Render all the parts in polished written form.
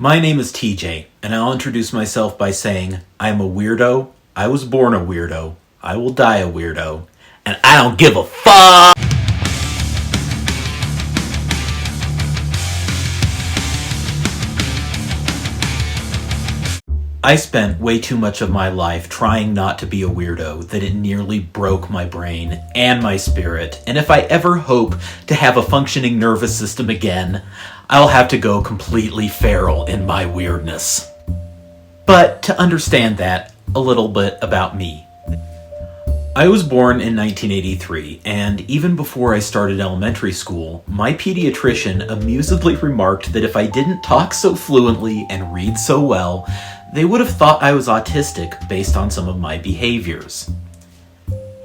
My name is TJ, and I'll introduce myself by saying, I'm a weirdo, I was born a weirdo, I will die a weirdo, and I don't give a fuck! I spent way too much of my life trying not to be a weirdo that it nearly broke my brain and my spirit, and if I ever hope to have a functioning nervous system again, I'll have to go completely feral in my weirdness. But to understand that, a little bit about me. I was born in 1983, and even before I started elementary school, my pediatrician amusedly remarked that if I didn't talk so fluently and read so well, they would have thought I was autistic based on some of my behaviors.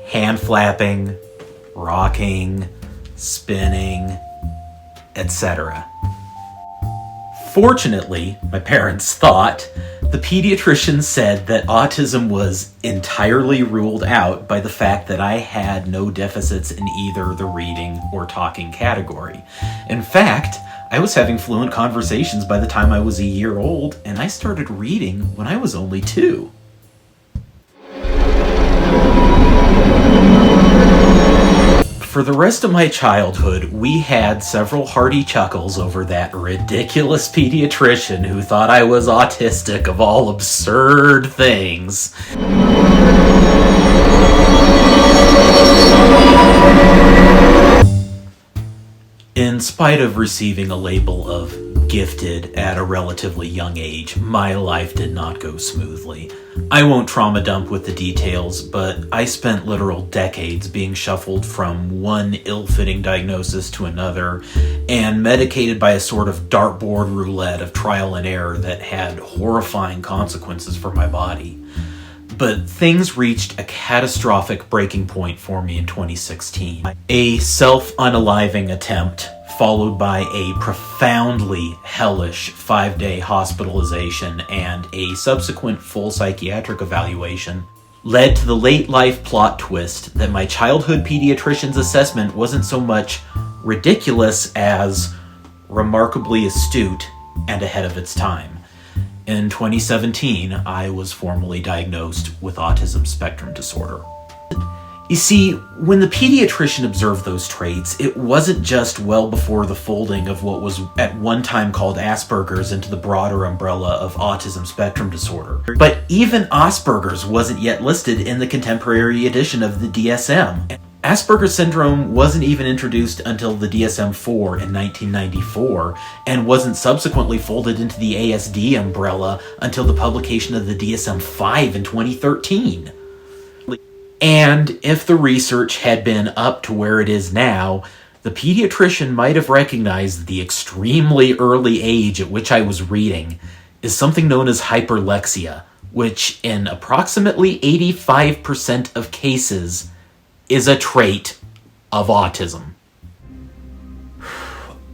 Hand flapping, rocking, spinning, etc. Fortunately, my parents thought, the pediatrician said that autism was entirely ruled out by the fact that I had no deficits in either the reading or talking category. In fact, I was having fluent conversations by the time I was a year old, and I started reading when I was only 2. For the rest of my childhood, we had several hearty chuckles over that ridiculous pediatrician who thought I was autistic of all absurd things. In spite of receiving a label of gifted at a relatively young age, my life did not go smoothly. I won't trauma dump with the details, but I spent literal decades being shuffled from one ill-fitting diagnosis to another and medicated by a sort of dartboard roulette of trial and error that had horrifying consequences for my body. But things reached a catastrophic breaking point for me in 2016. A self-unaliving attempt, followed by a profoundly hellish 5-day hospitalization and a subsequent full psychiatric evaluation, led to the late-life plot twist that my childhood pediatrician's assessment wasn't so much ridiculous as remarkably astute and ahead of its time. In 2017, I was formally diagnosed with autism spectrum disorder. You see, when the pediatrician observed those traits, it wasn't just well before the folding of what was at one time called Asperger's into the broader umbrella of autism spectrum disorder. But even Asperger's wasn't yet listed in the contemporary edition of the DSM. Asperger's syndrome wasn't even introduced until the DSM-4 in 1994, and wasn't subsequently folded into the ASD umbrella until the publication of the DSM-5 in 2013. And if the research had been up to where it is now, the pediatrician might have recognized the extremely early age at which I was reading is something known as hyperlexia, which in approximately 85% of cases is a trait of autism.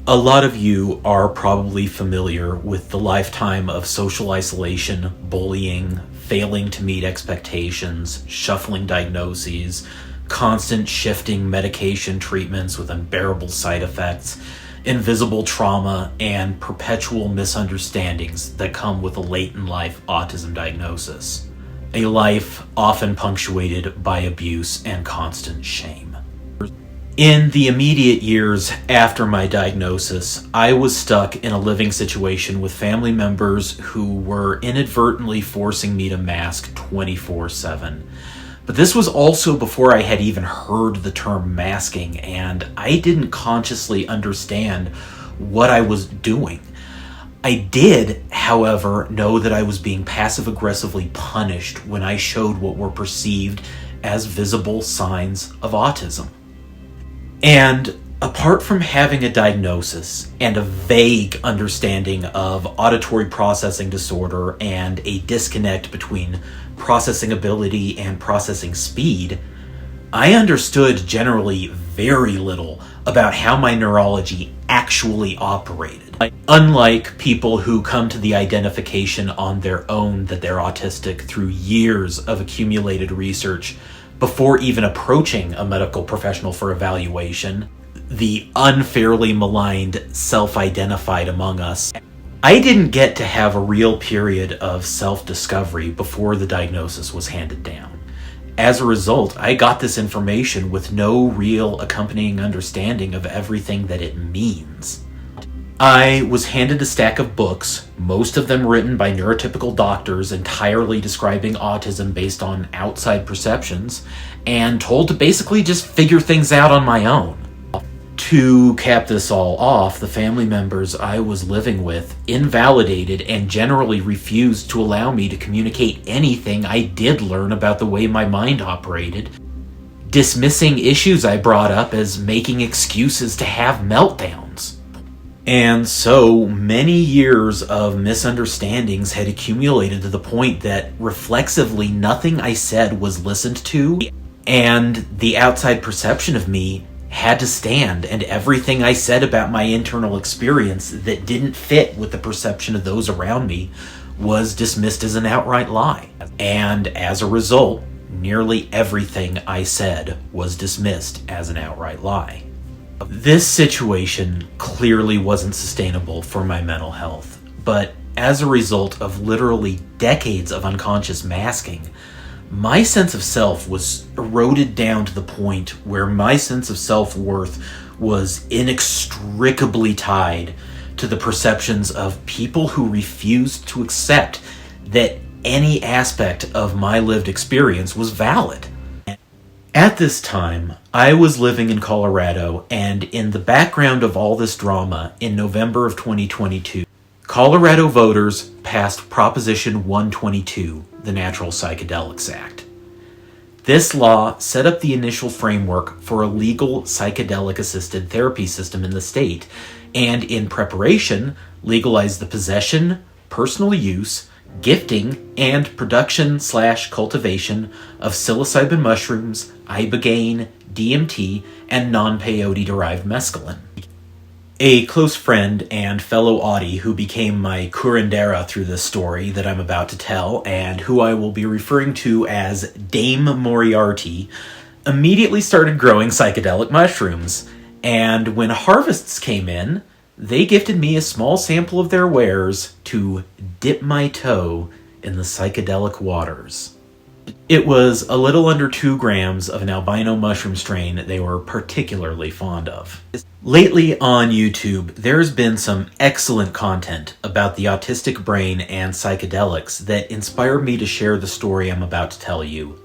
A lot of you are probably familiar with the lifetime of social isolation, bullying, failing to meet expectations, shuffling diagnoses, constant shifting medication treatments with unbearable side effects, invisible trauma, and perpetual misunderstandings that come with a late-in-life autism diagnosis. A life often punctuated by abuse and constant shame. In the immediate years after my diagnosis, I was stuck in a living situation with family members who were inadvertently forcing me to mask 24/7. But this was also before I had even heard the term masking, and I didn't consciously understand what I was doing. I did, however, know that I was being passive-aggressively punished when I showed what were perceived as visible signs of autism. And apart from having a diagnosis and a vague understanding of auditory processing disorder and a disconnect between processing ability and processing speed, I understood generally very little about how my neurology actually operated. Unlike people who come to the identification on their own that they're autistic through years of accumulated research before even approaching a medical professional for evaluation, the unfairly maligned self-identified among us, I didn't get to have a real period of self-discovery before the diagnosis was handed down. As a result, I got this information with no real accompanying understanding of everything that it means. I was handed a stack of books, most of them written by neurotypical doctors entirely describing autism based on outside perceptions, and told to basically just figure things out on my own. To cap this all off, the family members I was living with invalidated and generally refused to allow me to communicate anything I did learn about the way my mind operated, dismissing issues I brought up as making excuses to have meltdowns. And so many years of misunderstandings had accumulated to the point that reflexively nothing I said was listened to, and the outside perception of me had to stand, and everything I said about my internal experience that didn't fit with the perception of those around me was dismissed as an outright lie. And as a result, nearly everything I said was dismissed as an outright lie. This situation clearly wasn't sustainable for my mental health, but as a result of literally decades of unconscious masking, my sense of self was eroded down to the point where my sense of self-worth was inextricably tied to the perceptions of people who refused to accept that any aspect of my lived experience was valid. At this time, I was living in Colorado, and in the background of all this drama, in November of 2022, Colorado voters passed Proposition 122, the Natural Psychedelics Act. This law set up the initial framework for a legal psychedelic-assisted therapy system in the state, and in preparation, legalized the possession, personal use, gifting, and production/cultivation of psilocybin mushrooms, ibogaine, DMT, and non-peyote-derived mescaline. A close friend and fellow Audi who became my curandera through this story that I'm about to tell, and who I will be referring to as Dame Moriarty, immediately started growing psychedelic mushrooms, and when harvests came in, they gifted me a small sample of their wares to dip my toe in the psychedelic waters. It was a little under 2 grams of an albino mushroom strain they were particularly fond of. Lately on YouTube, there's been some excellent content about the autistic brain and psychedelics that inspired me to share the story I'm about to tell you.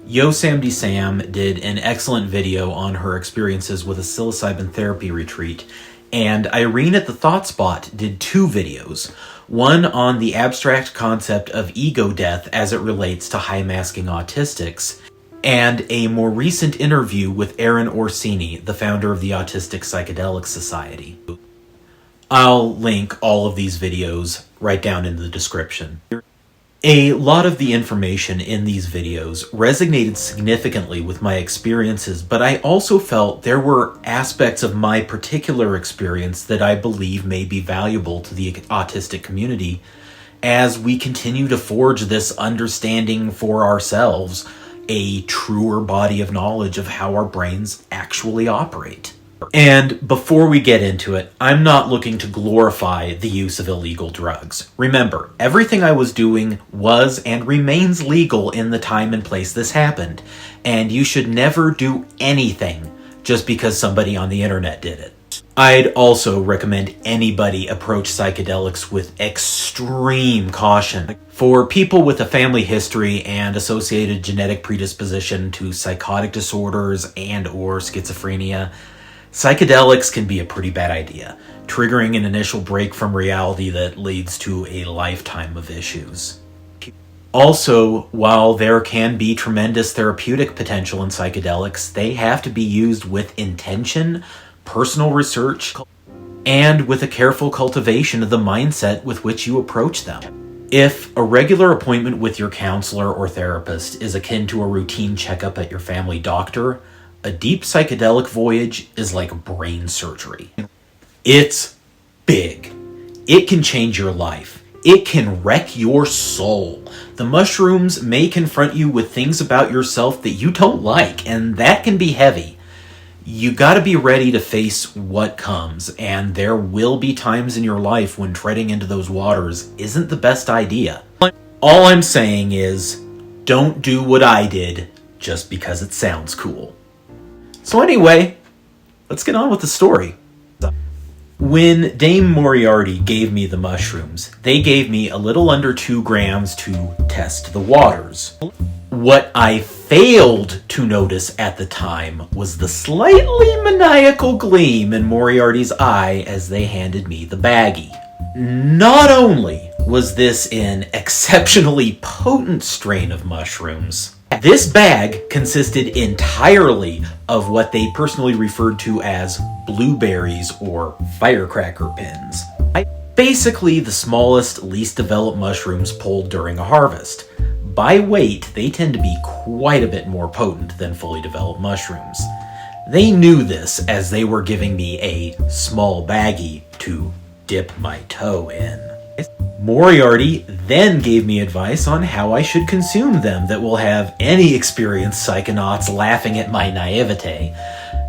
Samdy Sam did an excellent video on her experiences with a psilocybin therapy retreat, and Irene at the Thought Spot did 2 videos, one on the abstract concept of ego death as it relates to high-masking autistics, and a more recent interview with Aaron Orsini, the founder of the Autistic Psychedelic Society. I'll link all of these videos right down in the description. A lot of the information in these videos resonated significantly with my experiences, but I also felt there were aspects of my particular experience that I believe may be valuable to the autistic community as we continue to forge this understanding for ourselves, a truer body of knowledge of how our brains actually operate. And before we get into it, I'm not looking to glorify the use of illegal drugs. Remember, everything I was doing was and remains legal in the time and place this happened, and you should never do anything just because somebody on the internet did it. I'd also recommend anybody approach psychedelics with extreme caution. For people with a family history and associated genetic predisposition to psychotic disorders and/or schizophrenia, psychedelics can be a pretty bad idea, triggering an initial break from reality that leads to a lifetime of issues. Also, while there can be tremendous therapeutic potential in psychedelics, they have to be used with intention, personal research, and with a careful cultivation of the mindset with which you approach them. If a regular appointment with your counselor or therapist is akin to a routine checkup at your family doctor, a deep psychedelic voyage is like brain surgery. It's big. It can change your life. It can wreck your soul. The mushrooms may confront you with things about yourself that you don't like, and that can be heavy. You gotta be ready to face what comes, and there will be times in your life when treading into those waters isn't the best idea. All I'm saying is, don't do what I did just because it sounds cool. So anyway, let's get on with the story. When Dame Moriarty gave me the mushrooms, they gave me a little under 2 grams to test the waters. What I failed to notice at the time was the slightly maniacal gleam in Moriarty's eye as they handed me the baggie. Not only was this an exceptionally potent strain of mushrooms, this bag consisted entirely of what they personally referred to as blueberries or firecracker pins. Basically the smallest, least developed mushrooms pulled during a harvest. By weight, they tend to be quite a bit more potent than fully developed mushrooms. They knew this as they were giving me a small baggie to dip my toe in. Moriarty then gave me advice on how I should consume them that will have any experienced psychonauts laughing at my naivete.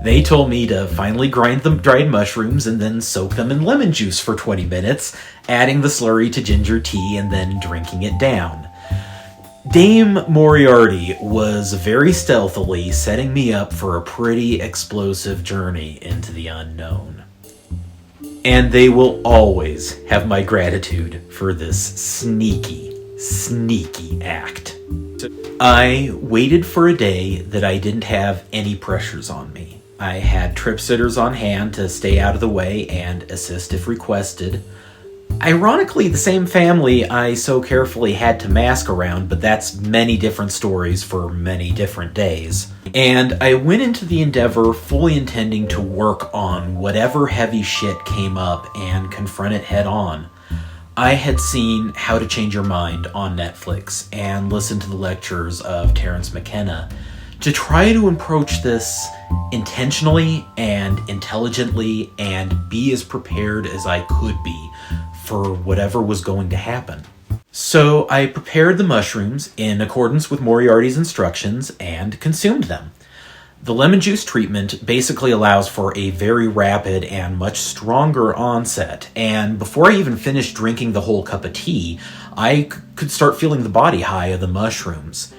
They told me to finally grind the dried mushrooms and then soak them in lemon juice for 20 minutes, adding the slurry to ginger tea and then drinking it down. Dame Moriarty was very stealthily setting me up for a pretty explosive journey into the unknown. And they will always have my gratitude for this sneaky act. I waited for a day that I didn't have any pressures on me. I had trip sitters on hand to stay out of the way and assist if requested. Ironically, the same family I so carefully had to mask around, but that's many different stories for many different days. And I went into the endeavor fully intending to work on whatever heavy shit came up and confront it head on. I had seen How to Change Your Mind on Netflix and listened to the lectures of Terence McKenna to try to approach this intentionally and intelligently and be as prepared as I could be for whatever was going to happen. So I prepared the mushrooms in accordance with Moriarty's instructions and consumed them. The lemon juice treatment basically allows for a very rapid and much stronger onset, and before I even finished drinking the whole cup of tea, I could start feeling the body high of the mushrooms.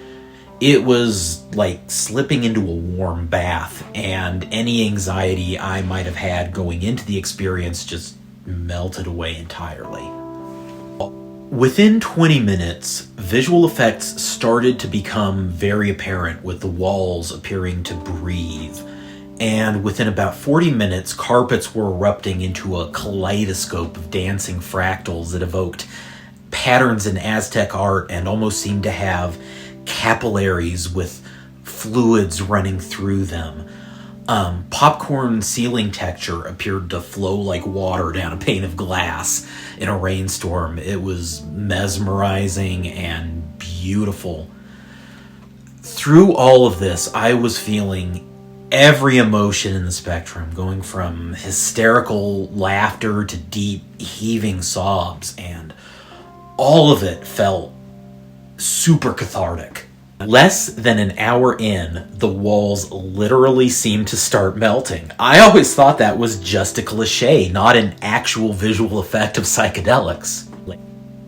It was like slipping into a warm bath, and any anxiety I might have had going into the experience just melted away entirely. Within 20 minutes, visual effects started to become very apparent with the walls appearing to breathe, and within about 40 minutes, carpets were erupting into a kaleidoscope of dancing fractals that evoked patterns in Aztec art and almost seemed to have capillaries with fluids running through them. Popcorn ceiling texture appeared to flow like water down a pane of glass in a rainstorm. It was mesmerizing and beautiful. Through all of this, I was feeling every emotion in the spectrum, going from hysterical laughter to deep, heaving sobs, and all of it felt super cathartic. Less than an hour in, the walls literally seemed to start melting. I always thought that was just a cliche, not an actual visual effect of psychedelics.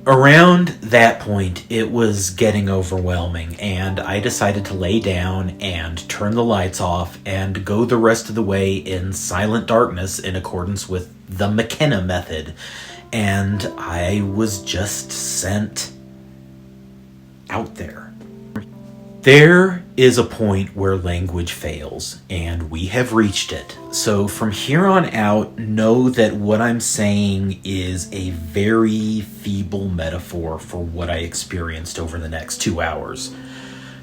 Around that point, it was getting overwhelming, and I decided to lay down and turn the lights off and go the rest of the way in silent darkness in accordance with the McKenna method. And I was just sent out there. There is a point where language fails, and we have reached it. So from here on out, know that what I'm saying is a very feeble metaphor for what I experienced over the next 2 hours,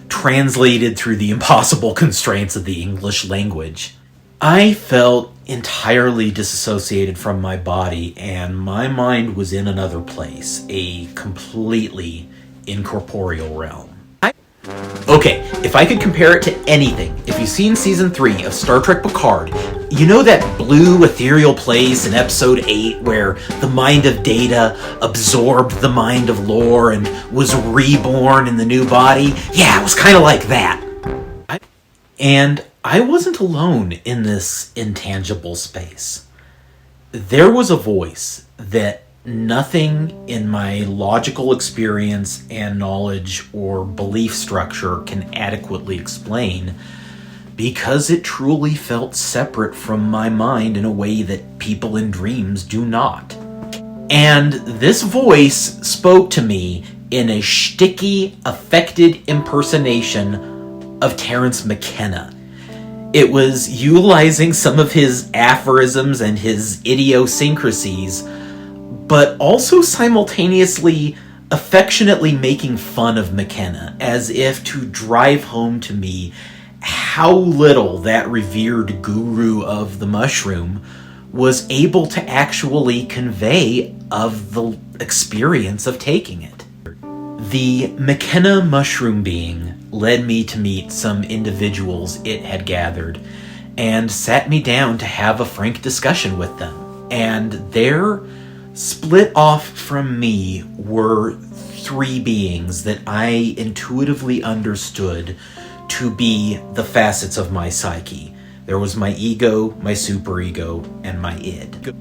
translated through the impossible constraints of the English language. I felt entirely disassociated from my body, and my mind was in another place, a completely incorporeal realm. Okay, if I could compare it to anything, if you've seen Season 3 of Star Trek Picard, you know that blue ethereal place in Episode 8 where the mind of Data absorbed the mind of Lore and was reborn in the new body? Yeah, it was kind of like that. And I wasn't alone in this intangible space. There was a voice that nothing in my logical experience and knowledge or belief structure can adequately explain, because it truly felt separate from my mind in a way that people in dreams do not. And this voice spoke to me in a shticky, affected impersonation of Terence McKenna. It was utilizing some of his aphorisms and his idiosyncrasies, but also simultaneously affectionately making fun of McKenna, as if to drive home to me how little that revered guru of the mushroom was able to actually convey of the experience of taking it. The McKenna mushroom being led me to meet some individuals it had gathered and sat me down to have a frank discussion with them. And there, split off from me, were three beings that I intuitively understood to be the facets of my psyche. There was my ego, my superego, and my id.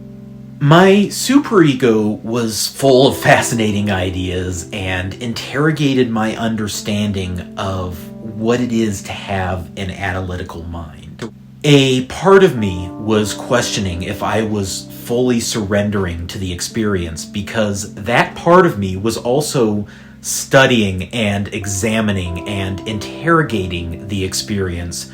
My superego was full of fascinating ideas and interrogated my understanding of what it is to have an analytical mind. A part of me was questioning if I was fully surrendering to the experience, because that part of me was also studying and examining and interrogating the experience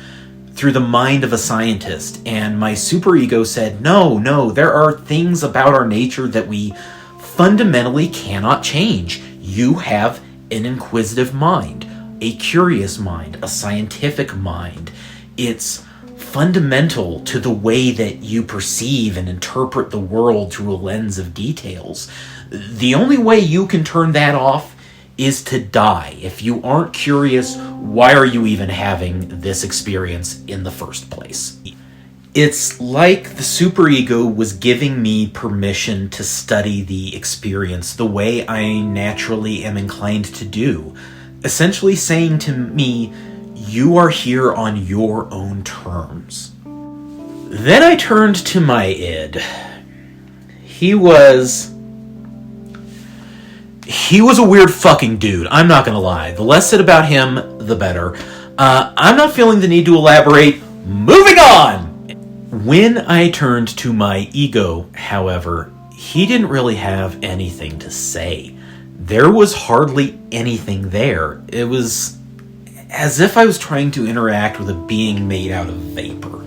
through the mind of a scientist. And my superego said, no, there are things about our nature that we fundamentally cannot change. You have an inquisitive mind, a curious mind, a scientific mind. It's fundamental to the way that you perceive and interpret the world through a lens of details. The only way you can turn that off is to die. If you aren't curious, why are you even having this experience in the first place? It's like the superego was giving me permission to study the experience the way I naturally am inclined to do, essentially saying to me, you are here on your own terms. Then I turned to my id. He was a weird fucking dude, I'm not gonna lie. The less said about him, the better. I'm not feeling the need to elaborate. Moving on! When I turned to my ego, however, he didn't really have anything to say. There was hardly anything there. It was as if I was trying to interact with a being made out of vapor.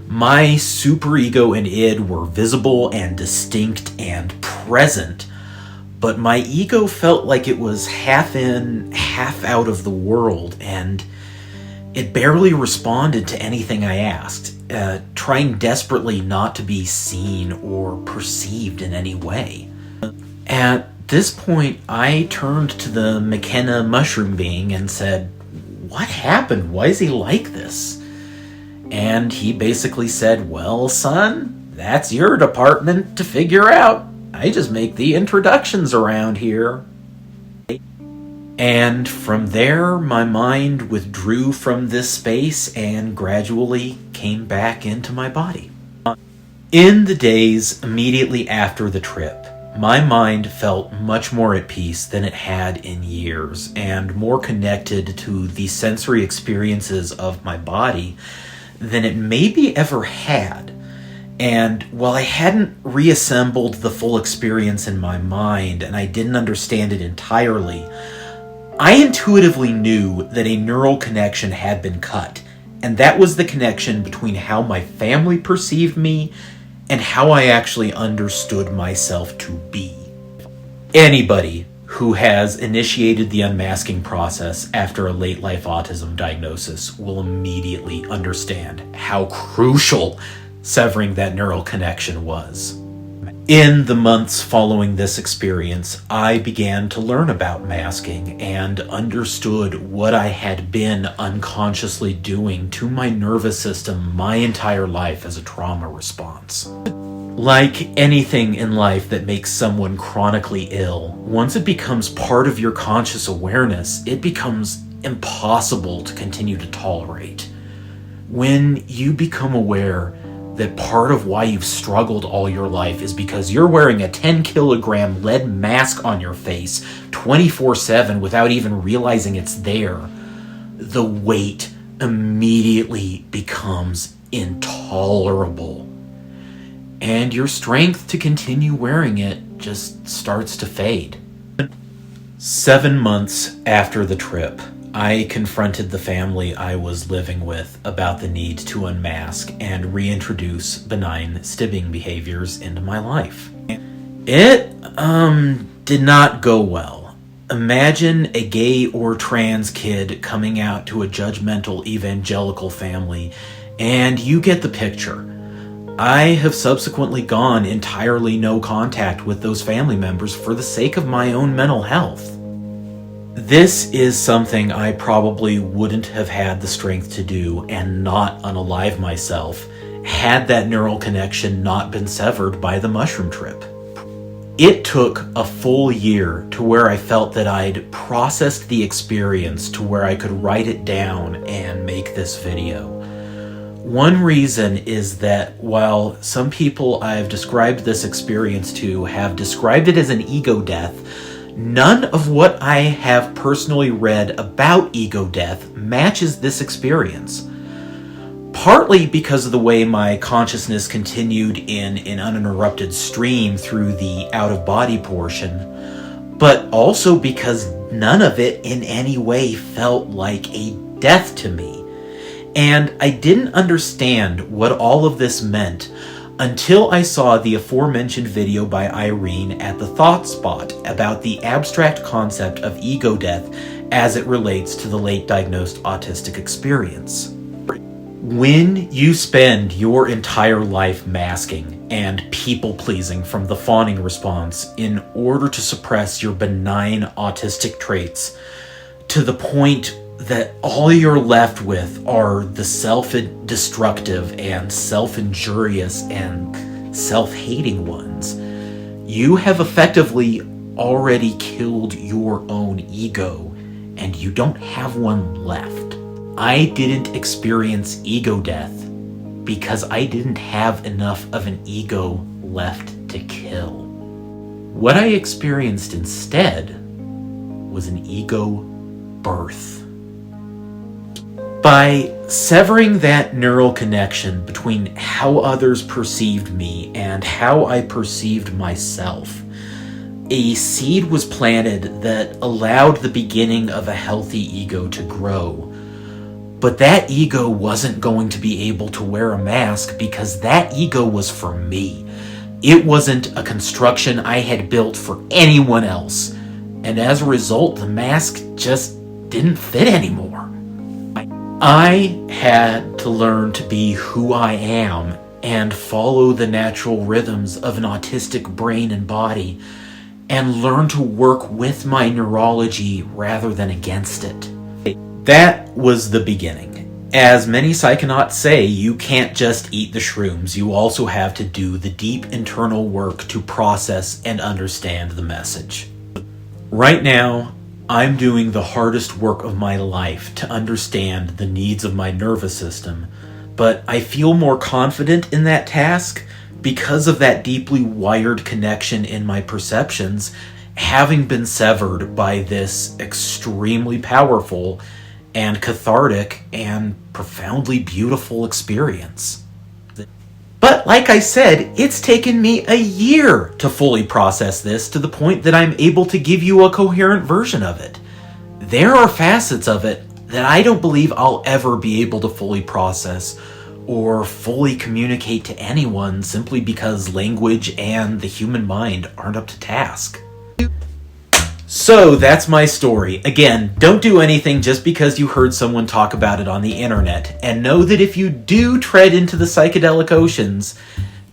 My superego and id were visible and distinct and present, but my ego felt like it was half in, half out of the world, and it barely responded to anything I asked, trying desperately not to be seen or perceived in any way. At this point, I turned to the McKenna mushroom being and said, "What happened? Why is he like this?" And he basically said, "Well, son, that's your department to figure out. I just make the introductions around here." And from there, my mind withdrew from this space and gradually came back into my body. In the days immediately after the trip, my mind felt much more at peace than it had in years, and more connected to the sensory experiences of my body than it maybe ever had. And while I hadn't reassembled the full experience in my mind, and I didn't understand it entirely, I intuitively knew that a neural connection had been cut, and that was the connection between how my family perceived me and how I actually understood myself to be. Anybody who has initiated the unmasking process after a late-life autism diagnosis will immediately understand how crucial severing that neural connection was. In the months following this experience, I began to learn about masking and understood what I had been unconsciously doing to my nervous system my entire life as a trauma response. Like anything in life that makes someone chronically ill, once it becomes part of your conscious awareness, it becomes impossible to continue to tolerate. When you become aware that part of why you've struggled all your life is because you're wearing a 10-kilogram lead mask on your face 24/7 without even realizing it's there, the weight immediately becomes intolerable. And your strength to continue wearing it just starts to fade. 7 months after the trip, I confronted the family I was living with about the need to unmask and reintroduce benign stibbing behaviors into my life. It, did not go well. Imagine a gay or trans kid coming out to a judgmental evangelical family, and you get the picture. I have subsequently gone entirely no contact with those family members for the sake of my own mental health. This is something I probably wouldn't have had the strength to do and not unalive myself had that neural connection not been severed by the mushroom trip. It took a full year to where I felt that I'd processed the experience to where I could write it down and make this video. One reason is that while some people I've described this experience to have described it as an ego death, none of what I have personally read about ego death matches this experience. Partly because of the way my consciousness continued in an uninterrupted stream through the out-of-body portion, but also because none of it in any way felt like a death to me. And I didn't understand what all of this meant until I saw the aforementioned video by Irene at the Thought Spot about the abstract concept of ego death as it relates to the late diagnosed autistic experience. When you spend your entire life masking and people-pleasing from the fawning response in order to suppress your benign autistic traits to the point that all you're left with are the self-destructive and self-injurious and self-hating ones, you have effectively already killed your own ego, and you don't have one left. I didn't experience ego death because I didn't have enough of an ego left to kill. What I experienced instead was an ego birth. By severing that neural connection between how others perceived me and how I perceived myself, a seed was planted that allowed the beginning of a healthy ego to grow. But that ego wasn't going to be able to wear a mask because that ego was for me. It wasn't a construction I had built for anyone else. And as a result, the mask just didn't fit anymore. I had to learn to be who I am and follow the natural rhythms of an autistic brain and body and learn to work with my neurology rather than against it. That was the beginning. As many psychonauts say, you can't just eat the shrooms, you also have to do the deep internal work to process and understand the message. Right now, I'm doing the hardest work of my life to understand the needs of my nervous system, but I feel more confident in that task because of that deeply wired connection in my perceptions having been severed by this extremely powerful and cathartic and profoundly beautiful experience. But like I said, it's taken me a year to fully process this to the point that I'm able to give you a coherent version of it. There are facets of it that I don't believe I'll ever be able to fully process or fully communicate to anyone simply because language and the human mind aren't up to task. So that's my story. Again, don't do anything just because you heard someone talk about it on the internet, and know that if you do tread into the psychedelic oceans,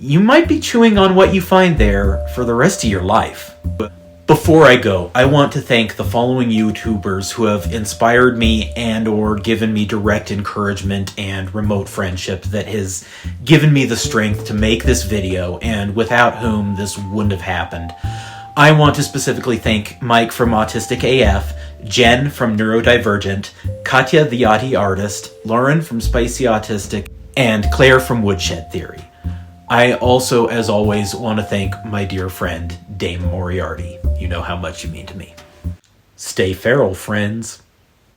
you might be chewing on what you find there for the rest of your life. Before I go, I want to thank the following YouTubers who have inspired me and or given me direct encouragement and remote friendship that has given me the strength to make this video, and without whom this wouldn't have happened. I want to specifically thank Mike from Autistic AF, Jen from Neurodivergent, Katya the Yachty Artist, Lauren from Spicy Autistic, and Claire from Woodshed Theory. I also, as always, want to thank my dear friend, Dame Moriarty. You know how much you mean to me. Stay feral, friends.